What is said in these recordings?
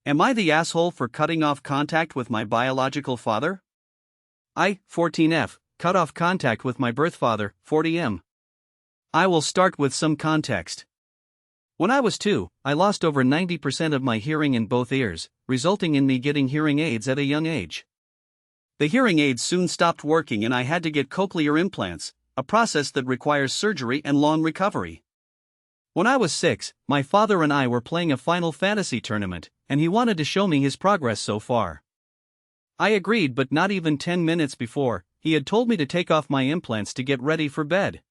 Am I the asshole for cutting off contact with my biological father? I, 14F, cut off contact with my birth father, 40M. I will start with some context. When I was 2, I lost over 90% of my hearing in both ears, resulting in me getting hearing aids at a young age. The hearing aids soon stopped working and I had to get cochlear implants, a process that requires surgery and long recovery. When I was 6, my father and I were playing a Final Fantasy tournament, and he wanted to show me his progress so far. I agreed, but not even 10 minutes before, he had told me to take off my implants to get ready for bed.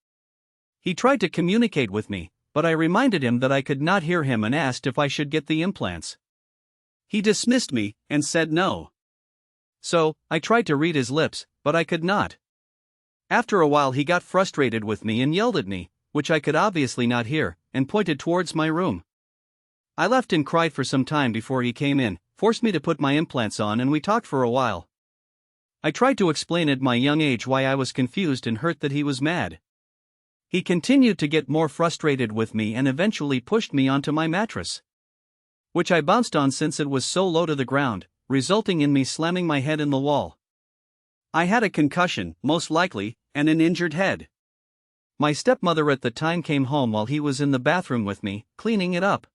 He tried to communicate with me, but I reminded him that I could not hear him and asked if I should get the implants. He dismissed me and said no. So, I tried to read his lips, but I could not. After a while he got frustrated with me and yelled at me, which I could obviously not hear, and pointed towards my room. I left and cried for some time before he came in, forced me to put my implants on, and we talked for a while. I tried to explain at my young age why I was confused and hurt that he was mad. He continued to get more frustrated with me and eventually pushed me onto my mattress, which I bounced on since it was so low to the ground, resulting in me slamming my head in the wall. I had a concussion, most likely, and an injured head. My stepmother at the time came home while he was in the bathroom with me, cleaning it up.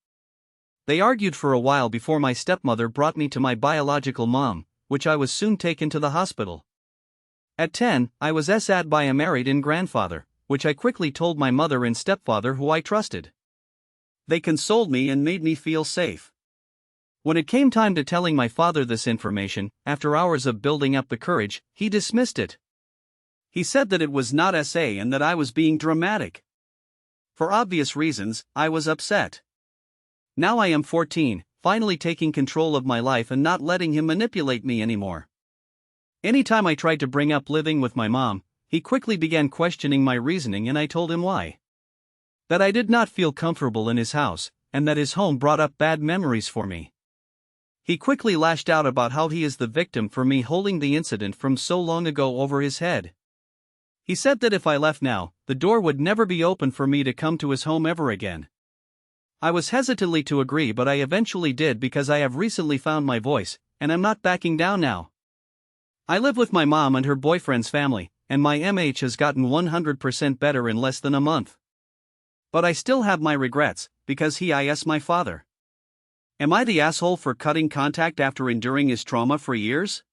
They argued for a while before my stepmother brought me to my biological mom, which I was soon taken to the hospital. At 10, I was SA'd by a married-in grandfather, which I quickly told my mother and stepfather who I trusted. They consoled me and made me feel safe. When it came time to telling my father this information, after hours of building up the courage, he dismissed it. He said that it was not SA and that I was being dramatic. For obvious reasons, I was upset. Now I am 14, finally taking control of my life and not letting him manipulate me anymore. Anytime I tried to bring up living with my mom, he quickly began questioning my reasoning, and I told him why. That I did not feel comfortable in his house, and that his home brought up bad memories for me. He quickly lashed out about how he is the victim for me holding the incident from so long ago over his head. He said that if I left now, the door would never be open for me to come to his home ever again. I was hesitantly to agree, but I eventually did because I have recently found my voice, and I'm not backing down now. I live with my mom and her boyfriend's family, and my MH has gotten 100% better in less than a month. But I still have my regrets, because he is my father. Am I the asshole for cutting contact after enduring his trauma for years?